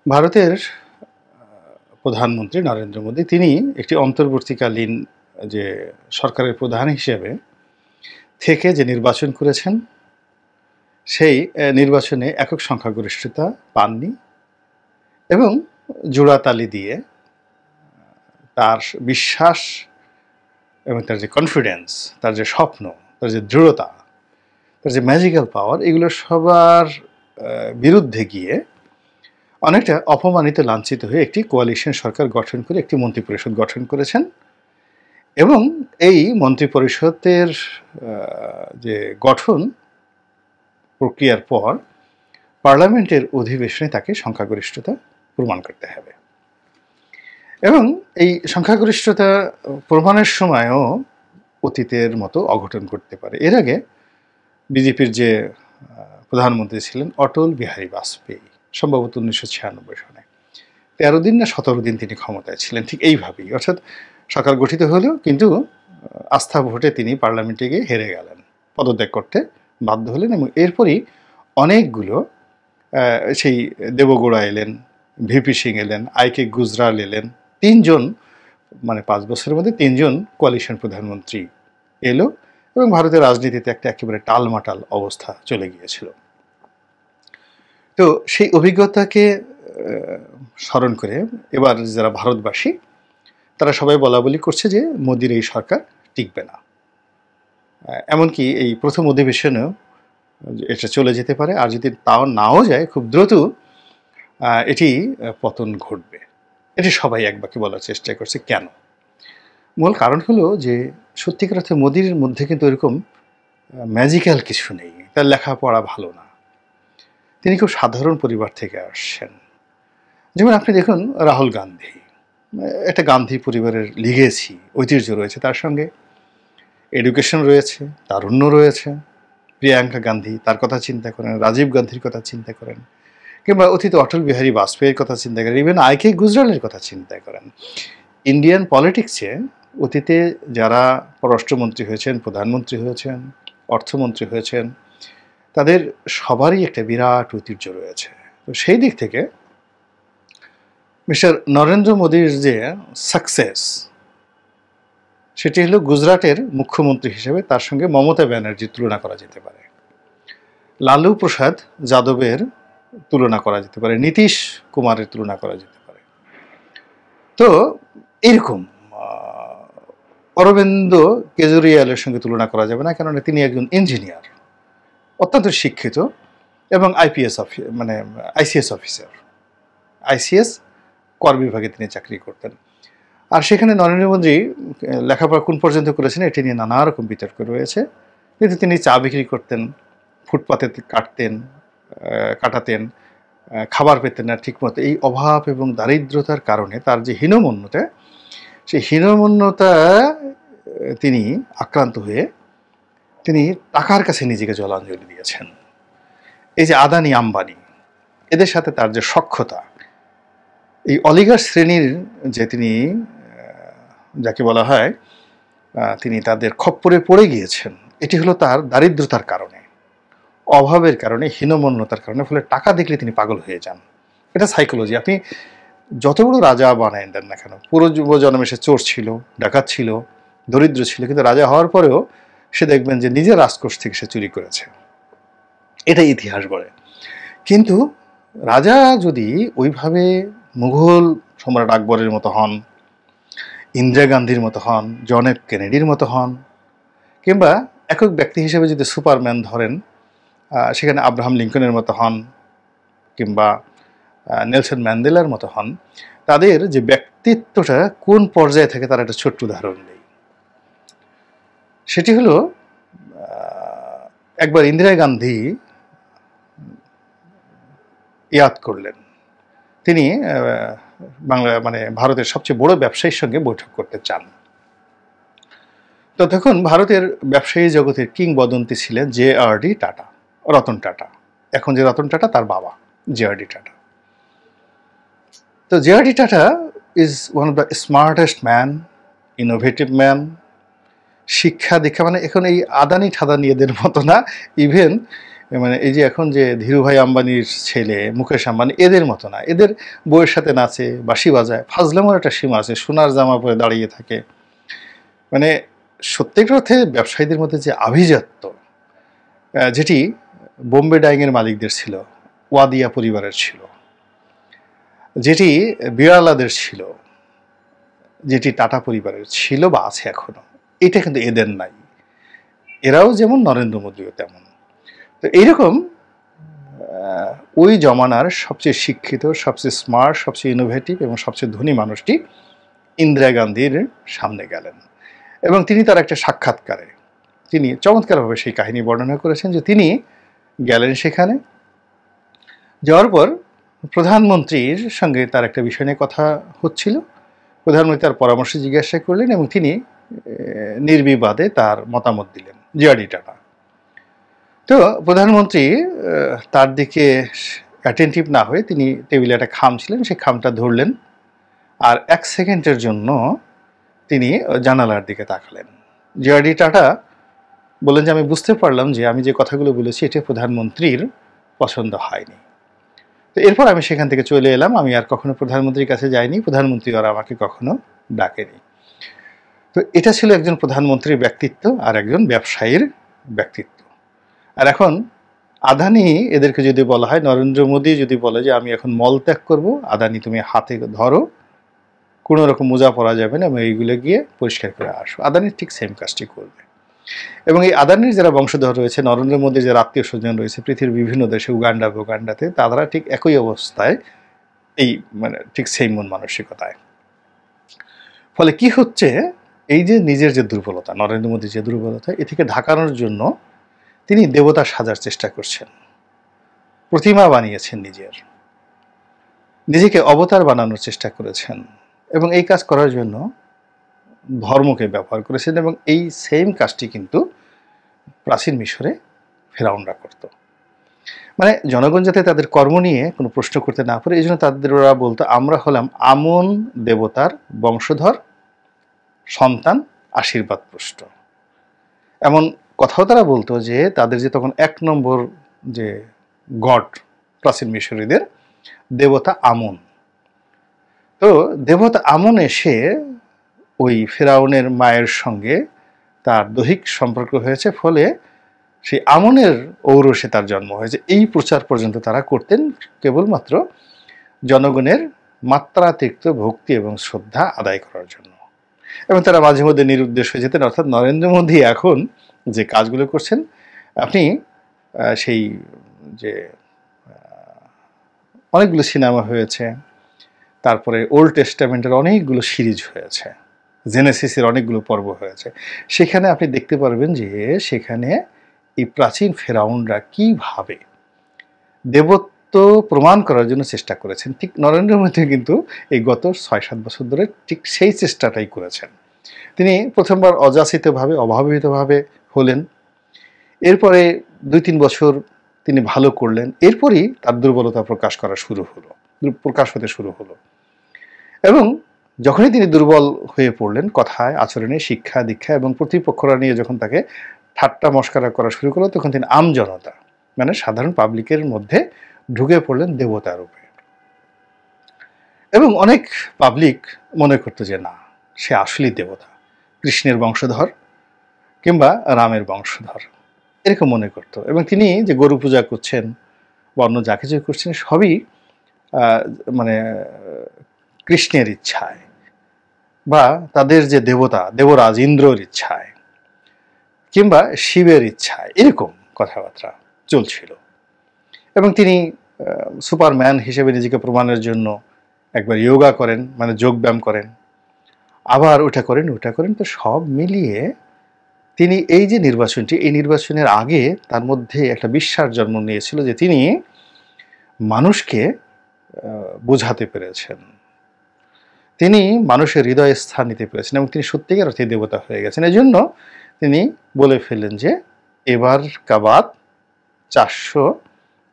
ভারতের প্রধানমন্ত্রী নরেন্দ্র মোদী তিনি একটি অন্তর্বর্তীকালীন যে সরকারের প্রধান হিসেবে থেকে যে নির্বাচন করেছেন সেই নির্বাচনে একক সংখ্যাগরিষ্ঠতা পাননি এবং জোড়াতালি দিয়ে তার বিশ্বাস এবং তার যে কনফিডেন্স, তার যে স্বপ্ন, তার যে দৃঢ়তা, তার যে ম্যাজিক্যাল পাওয়ার, এগুলো সবার বিরুদ্ধে গিয়ে অনেকটা অপমানিত, লাঞ্ছিত হয়ে একটি কোয়ালিশন সরকার গঠন করে একটি মন্ত্রিপরিষদ গঠন করেছেন এবং এই মন্ত্রিপরিষদের যে গঠন প্রক্রিয়ার পর পার্লামেন্টের অধিবেশনে তাকে সংখ্যাগরিষ্ঠতা প্রমাণ করতে হবে এবং এই সংখ্যাগরিষ্ঠতা প্রমাণের সময়ও অতীতের মতো অঘটন করতে পারে। এর আগে বিজেপির যে প্রধানমন্ত্রী ছিলেন অটল বিহারী বাজপেয়ী, সম্ভবত 1996 সনে 13 দিন না 17 দিন তিনি ক্ষমতায় ছিলেন, ঠিক এইভাবেই, অর্থাৎ সরকার গঠিত হলেও কিন্তু আস্থা ভোটে তিনি পার্লামেন্টে গিয়ে হেরে গেলেন, পদত্যাগ করতে বাধ্য হলেন এবং এরপরই অনেকগুলো সেই দেবগৌড়া এলেন, ভিপি সিং এলেন, আইকে গুজরাল এলেন, 3 জন, মানে 5 বছরের মধ্যে 3 জন কোয়ালিশন প্রধানমন্ত্রী এলো এবং ভারতের রাজনীতিতে একটা একেবারে টালমাটাল অবস্থা চলে গিয়েছিল। তো সেই অভিজ্ঞতাকে স্মরণ করে এবার যারা ভারতবাসী তারা সবাই বলাবলি করছে যে মোদির এই সরকার টিকবে না, এমনকি এই প্রথম অধিবেশনেও এটা চলে যেতে পারে, আর যদি তাও নাও যায় খুব দ্রুত এটি পতন ঘটবে। এটি সবাই একবাকে বলার চেষ্টা করছে। কেন? মূল কারণ হলো যে সত্যিকার অর্থে মোদির মধ্যে কিন্তু এরকম ম্যাজিক্যাল কিছু নেই, তার লেখাপড়া ভালো না, তিনি খুব সাধারণ পরিবার থেকে আসছেন। যেমন আপনি দেখুন রাহুল গান্ধী, একটা গান্ধী পরিবারের লিগেসি, ঐতিহ্য রয়েছে, তার সঙ্গে এডুকেশন রয়েছে, তারুণ্য রয়েছে। প্রিয়াঙ্কা গান্ধী, তার কথা চিন্তা করেন, রাজীব গান্ধীর কথা চিন্তা করেন, কিংবা অতীতে অটল বিহারী বাজপেয়ীর কথা চিন্তা করেন, ইভেন আইকে গুজরালের কথা চিন্তা করেন। ইন্ডিয়ান পলিটিক্সে অতীতে যারা পররাষ্ট্রমন্ত্রী হয়েছেন, প্রধানমন্ত্রী হয়েছেন, অর্থমন্ত্রী হয়েছেন, তাদের সবারই একটা বিরাট ঐতিহ্য রয়েছে। তো সেই দিক থেকে মিস্টার নরেন্দ্র মোদীর যে সাকসেস, সেটি হলো গুজরাটের মুখ্যমন্ত্রী হিসেবে তার সঙ্গে মমতা ব্যানার্জির তুলনা করা যেতে পারে, লালু প্রসাদ যাদবের তুলনা করা যেতে পারে, নীতিশ কুমারের তুলনা করা যেতে পারে। তো এরকম অরবিন্দ কেজরিওয়ালের সঙ্গে তুলনা করা যাবে না, কেননা তিনি একজন ইঞ্জিনিয়ার, অত্যন্ত শিক্ষিত এবং আইপিএস মানে আইসিএস অফিসার, আইসিএস কর বিভাগে তিনি চাকরি করতেন। আর সেখানে নরেন্দ্র মোদী লেখাপড়া কোন পর্যন্ত করেছেন এটি নিয়ে নানা রকম বিতর্ক রয়েছে, কিন্তু তিনি চা বিক্রি করতেন, ফুটপাতে কাটাতেন, খাবার পেতেন না ঠিকমতো। এই অভাব এবং দারিদ্রতার কারণে তার যে হীনমন্যতা, সেই হীনমন্যতা তিনি আক্রান্ত হয়ে তিনি টাকার কাছে নিজেকে জলাঞ্জলি দিয়েছেন। এই যে আদানি আম্বানি, এদের সাথে তার যে সখ্যতা, এই অলিগার শ্রেণীর যে তিনি যাকে বলা হয় তিনি তাদের খপ্পরে পড়ে গিয়েছেন, এটি হলো তার দারিদ্রতার কারণে, অভাবের কারণে, হীনমন্যতার কারণে। ফলে টাকা দেখলে তিনি পাগল হয়ে যান। এটা সাইকোলজি। আপনি যত বড় রাজা বানায় দেন না কেন, পুরো জন্মে সে চোর ছিল, ডাকাত ছিল, দরিদ্র ছিল, কিন্তু রাজা হওয়ার পরেও সে দেখবেন যে নিজের রাজকোষ থেকে সে চুরি করেছে, এটাই ইতিহাস বলে। কিন্তু রাজা যদি ওইভাবে মুঘল সম্রাট আকবরের মতো হন, ইন্দিরা গান্ধীর মতো হন, জন এফ কেনেডির মতো হন, কিংবা একক ব্যক্তি হিসেবে যদি সুপারম্যান ধরেন, সেখানে আব্রাহাম লিঙ্কনের মতো হন, কিংবা নেলসন ম্যান্ডেলার মতো হন, তাদের যে ব্যক্তিত্বটা কোন পর্যায়ে থাকে তার একটা ছোট্ট উদাহরণ নেই। সেটি হলো একবার ইন্দিরা গান্ধী ইয়াদ করলেন, তিনি মানে ভারতের সবচেয়ে বড় ব্যবসায়ীর সঙ্গে বৈঠক করতে চান। তো তখন ভারতের ব্যবসায়ী জগতের কিংবদন্তি ছিলেন JRD টাটা, রতন টাটা। এখন যে রতন টাটা তার বাবা JRD টাটা। তো JRD tata is one of the smartest man, innovative man, শিক্ষা দীক্ষা, মানে এখন এই আদানি ঠাদানি এদের মতো না, ইভেন মানে এই যে এখন যে ধীরুভাই আম্বানির ছেলে মুকেশ আম্বানি এদের মতো না, এদের বউয়ের সাথে নাচে, বাঁশি বাজায়, ফাজলামোর একটা সীমা আছে, সোনার জামা পরে দাঁড়িয়ে থাকে। মানে সত্যিকার অর্থে ব্যবসায়ীদের মধ্যে যে আভিজাত্য, যেটি বোম্বে ডাইংয়ের মালিকদের ছিল, ওয়াদিয়া পরিবারের ছিল, যেটি বিড়ালাদের ছিল, যেটি টাটা পরিবারের ছিল বা আছে এখনো, এটা কিন্তু এদের নাই। এরাও যেমন, নরেন্দ্র মোদীও তেমন। তো এইরকম ওই জমানার সবচেয়ে শিক্ষিত, সবচেয়ে স্মার্ট, সবচেয়ে ইনোভেটিভ এবং সবচেয়ে ধনী মানুষটি ইন্দিরা গান্ধীর সামনে গেলেন, এবং তিনি তার একটা সাক্ষাৎকারে তিনি চমৎকারভাবে সেই কাহিনী বর্ণনা করেছেন যে তিনি গেলেন সেখানে, যাওয়ার পর প্রধানমন্ত্রীর সঙ্গে তার একটা বিষয় নিয়ে কথা হচ্ছিল। প্রধানমন্ত্রী তার পরামর্শ জিজ্ঞাসা করলেন এবং তিনি নির্বিবাদে তার মতামত দিলেন, জিআরডি টাটা। তো প্রধানমন্ত্রী তার দিকে অ্যাটেন্টিভ না হয়ে তিনি টেবিলে একটা খাম ছিলেন, সেই খামটা ধরলেন, আর 1 সেকেন্ডের জন্য তিনি জানালার দিকে তাকালেন। জিআরডি টাটা বললেন যে আমি বুঝতে পারলাম যে আমি যে কথাগুলো বলেছি এটা প্রধানমন্ত্রীর পছন্দ হয়নি। তো এরপর আমি সেখান থেকে চলে এলাম, আমি আর কখনো প্রধানমন্ত্রীর কাছে যাইনি, প্রধানমন্ত্রী আর আমাকে কখনো ডাকেনি। তো এটা ছিল একজন প্রধানমন্ত্রীর ব্যক্তিত্ব আর একজন ব্যবসায়ীর ব্যক্তিত্ব। আর এখন আদানি এদেরকে যদি বলা হয়, নরেন্দ্র মোদী যদি বলে যে আমি এখন মল ত্যাগ করবো, আদানি তুমি হাতে ধরো, কোনো রকম মোজা পরা যাবে না এবং এইগুলো গিয়ে পরিষ্কার করে আসো, আদানি ঠিক সেম কাজটি করবে। এবং এই আদানির যারা বংশধর রয়েছে, নরেন্দ্র মোদীর যারা আত্মীয় স্বজন রয়েছে পৃথিবীর বিভিন্ন দেশে, উগান্ডাতে, তারা ঠিক একই অবস্থায়, এই মানে ঠিক সেই মন মানসিকতায়। ফলে কি হচ্ছে, এই যে নিজের যে দুর্বলতা, নরেন্দ্র মোদীর যে দুর্বলতা, এ থেকে ঢাকানোর জন্য তিনি দেবতা সাজার চেষ্টা করছেন, প্রতিমা বানিয়েছেন, নিজেকে অবতার বানানোর চেষ্টা করেছেন, এবং এই কাজ করার জন্য ধর্মকে ব্যবহার করেছেন। এবং এই সেম কাজটি কিন্তু প্রাচীন মিশরে ফেরাউনরা করত। মানে জনগণ যাতে তাদের কর্ম নিয়ে কোনো প্রশ্ন করতে না পারে, এই জন্য তাদের ওরা বলতো আমরা হলাম আমন দেবতার বংশধর, সন্তান, আশীর্বাদ পুষ্ট। এমন কথাও তারা বলতো যে তাদের যে তখন 1 নম্বর যে গড প্রাচীন মিশরীদের, দেবতা আমন। তো দেবতা আমন এসে ওই ফেরাউনের মায়ের সঙ্গে তার দৈহিক সম্পর্ক হয়েছে, ফলে সেই আমনের ঔরসে তার জন্ম হয়েছে। এই প্রচার পর্যন্ত তারা করতেন কেবলমাত্র জনগণের মাত্রাতিরিক্ত ভক্তি এবং শ্রদ্ধা আদায় করার জন্য, এবং তারা মাঝে মধ্যে নিরুদ্দেশ হয়ে যেতেন। অর্থাৎ নরেন্দ্র মোদী এখন যে কাজগুলো করছেন, আপনি সেই যে অনেকগুলো সিনেমা হয়েছে, তারপরে ওল্ড টেস্টামেন্টের অনেকগুলো সিরিজ হয়েছে, জেনেসিসের অনেকগুলো পর্ব হয়েছে, সেখানে আপনি দেখতে পারবেন যে সেখানে এই প্রাচীন ফেরাউনরা কিভাবে দেবত্ব প্রমাণ করার জন্য চেষ্টা করেছেন। ঠিক নরেন্দ্র মোদী কিন্তু এই গত 6-7 বছর ধরে ঠিক সেই চেষ্টাটাই করেছেন। তিনি প্রথমবার অযাচিতভাবে, অভাবিতভাবে হলেন, এরপরে 2-3 বছর তিনি ভালো করলেন, এরপরই তার দুর্বলতা প্রকাশ হতে শুরু হলো। এবং যখনই তিনি দুর্বল হয়ে পড়লেন কথায়, আচরণে, শিক্ষা দীক্ষা এবং প্রতিপক্ষরা নিয়ে যখন তাকে ঠাট্টা মস্করা করা শুরু করলো, তখন তিনি আমজনতা মানে সাধারণ পাবলিকের মধ্যে ঢুকে পড়লেন দেবতা রূপে। এবং অনেক পাবলিক মনে করতো যে না, সে আসলেই দেবতা, কৃষ্ণের বংশধর কিংবা রামের বংশধর, এরকম মনে করতো। এবং তিনি যে গরু পূজা করছেন বা অন্য যা কিছু করছেন, সবই মানে কৃষ্ণের ইচ্ছায়, বা তাদের যে দেবতা দেবরাজ ইন্দ্রর ইচ্ছায়, কিংবা শিবের ইচ্ছায়, এরকম কথাবার্তা চলছিল। এবং তিনি সুপারম্যান হিসেবে নিজেকে প্রমাণের জন্য একবার যোগা করেন, মানে যোগব্যায়াম করেন, আবার ওটা করেন। তো সব মিলিয়ে তিনি এই যে নির্বাচনটি, এই নির্বাচনের আগে তার মধ্যে একটা বিশ্বাস জন্ম নিয়েছিল যে তিনি মানুষকে বোঝাতে পেরেছেন, তিনি মানুষের হৃদয়ে স্থান নিতে পেরেছেন, এবং তিনি সত্যিকার অর্থে দেবতা হয়ে গেছেন। এই জন্য তিনি বলে ফেললেন যে এবার কাবাদ 400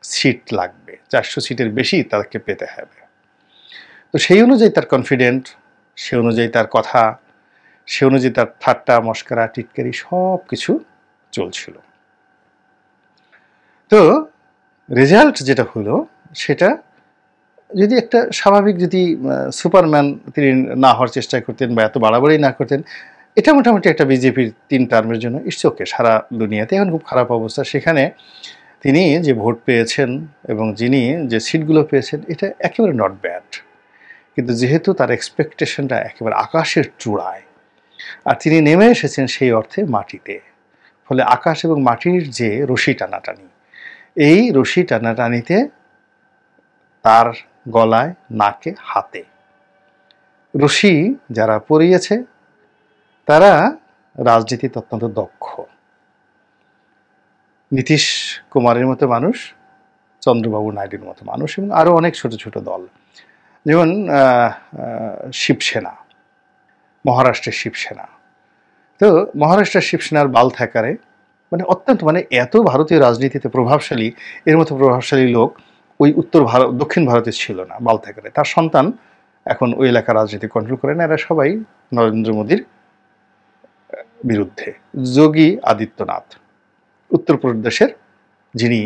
সিট লাগবে, 400 সিটের বেশি তাকে পেতে হবে। তো সেই অনুযায়ী তার কনফিডেন্ট, সে অনুযায়ী তার কথা, সে অনুযায়ী তার ঠাট্টা মস্করা টিটকারি সব কিছু চলছিল। তো তো রেজাল্ট যেটা হলো সেটা যদি একটা স্বাভাবিক যদি সুপারম্যান তিনি না হওয়ার চেষ্টা করতেন বা এত বাড়াবাড়ি না করতেন, এটা মোটামুটি একটা বিজেপির ৩ টার্মের জন্য ইটস ওকে। সারা দুনিয়াতে এখন খুব খারাপ অবস্থা, সেখানে তিনি যে ভোট পেয়েছেন এবং যিনি যে সিটগুলো পেয়েছেন এটা একেবারে নট ব্যাড। কিন্তু যেহেতু তার এক্সপেকটেশনটা একেবারে আকাশের চূড়ায়, আর তিনি নেমে এসেছেন সেই অর্থে মাটিতে, ফলে আকাশ এবং মাটির যে রশি টানাটানি, এই রশি টানাটানিতে তার গলায়, নাকে, হাতে রশি যারা পরিয়েছে তারা রাজনীতিতে অত্যন্ত দক্ষ। নীতিশ কুমারের মতো মানুষ, চন্দ্রবাবু নাইডুর মতো মানুষ এবং আরও অনেক ছোট ছোট দল, যেমন শিবসেনা, মহারাষ্ট্রের শিবসেনা। তো মহারাষ্ট্রের শিবসেনার বাল থ্যাকারে মানে অত্যন্ত মানে এত ভারতীয় রাজনীতিতে প্রভাবশালী, এর মতো প্রভাবশালী লোক ওই দক্ষিণ ভারতে ছিল না। বাল থ্যাকারে তার সন্তান এখন ওই এলাকার রাজনীতি কন্ট্রোল করে না। এরা সবাই নরেন্দ্র মোদীর বিরুদ্ধে। যোগী আদিত্যনাথ উত্তরপ্রদেশের, যিনি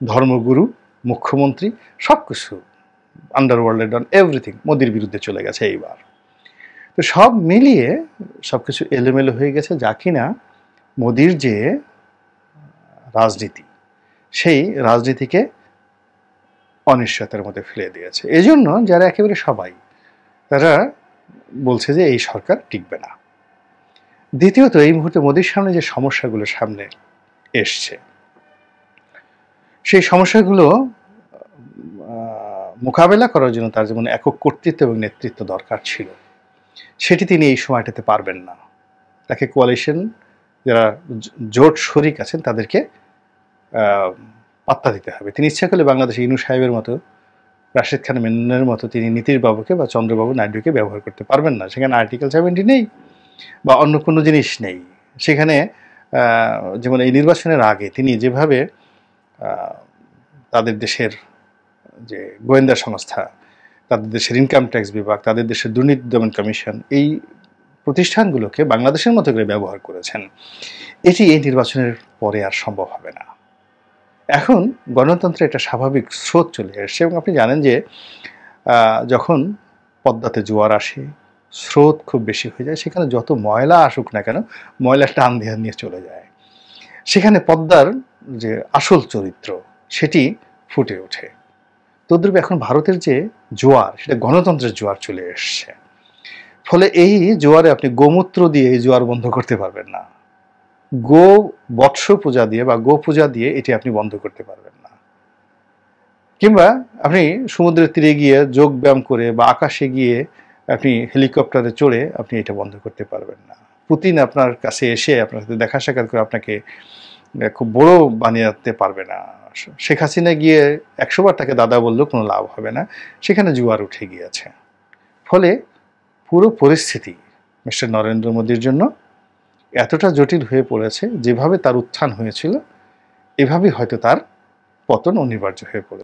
ধর্মগুরু, মুখ্যমন্ত্রী, সব কিছু আন্ডারওয়ার্ল্ডে ডন এভরিথিং, মোদির বিরুদ্ধে চলে গেছে এইবার। তো সব মিলিয়ে সব কিছু এলোমেলো হয়ে গেছে, যা কিনা মোদির যে রাজনীতি সেই রাজনীতিকে অনিশ্চয়তার মধ্যে ফেলে দিয়েছে। এই জন্য যারা একেবারে সবাই তারা বলছে যে এই সরকার টিকবে না। দ্বিতীয়ত, এই মুহূর্তে মোদির সামনে যে সমস্যাগুলো সামনে এসছে সেই সমস্যাগুলো মোকাবেলা করার জন্য তার যেমন একক কর্তৃত্ব এবং নেতৃত্ব দরকার ছিল, সেটি তিনি এই সময়টাতে পারবেন না। তাকে কোয়ালিশন যারা জোট শরিক আছেন তাদেরকে পাত্তা দিতে হবে। তিনি ইচ্ছা করলে বাংলাদেশে ইনু সাহেবের মতো, রাশেদ খান মেননের মতো তিনি নীতিশ বাবুকে বা চন্দ্রবাবু নাইডুকে ব্যবহার করতে পারবেন না। সেখানে আর্টিকেল 70 নেই বা অন্য কোনো জিনিস নেই। সেখানে যেমন এই নির্বাচনের আগে তিনি যেভাবে তাদের দেশের যে গোয়েন্দা সংস্থা, তাদের দেশের ইনকাম ট্যাক্স বিভাগ, তাদের দেশের দুর্নীতি দমন কমিশন, এই প্রতিষ্ঠানগুলোকে বাংলাদেশের মতো করে ব্যবহার করেছেন, এটি এই নির্বাচনের পরে আর সম্ভব হবে না। এখন গণতন্ত্রের একটা স্বাভাবিক স্রোত চলে এসছে এবং আপনি জানেন যে যখন পদ্মাতে জোয়ার আসে, স্রোত খুব বেশি হয়ে যায়, সেখানে যত ময়লা আসুক না কেন ময়লা টান দিয়ে নিয়ে চলে যায়। সেখানে পদ্মার যে আসল চরিত্র সেটি ফুটে ওঠে। তদ্রূপ এখন ভারতের যে জোয়ার, সেটা গণতন্ত্রের জোয়ার চলে এসছে। ফলে এই জোয়ারে আপনি গোমূত্র দিয়ে এই জোয়ার বন্ধ করতে পারবেন না, গো বৎস পূজা দিয়ে বা গো পূজা দিয়ে এটি আপনি বন্ধ করতে পারবেন না। কিংবা আপনি সমুদ্রের তীরে গিয়ে যোগ ব্যায়াম করে বা আকাশে গিয়ে আপনি হেলিকপ্টারে চড়ে আপনি এটা বন্ধ করতে পারবেন না। পুতিন আপনার কাছে এসে আপনার সাথে দেখা সাক্ষাৎ করে আপনাকে খুব বড় বানিয়ে পারবে না। শেখ হাসিনা গিয়ে 100 বার তাকে দাদা বললেও কোনো লাভ হবে না, সেখানে জোয়ার উঠে গিয়েছে। ফলে পুরো পরিস্থিতি মিস্টার নরেন্দ্র মোদীর জন্য এতটা জটিল হয়ে পড়েছে, যেভাবে তার উত্থান হয়েছিল এভাবেই হয়তো তার পতন অনিবার্য হয়ে পড়েছে।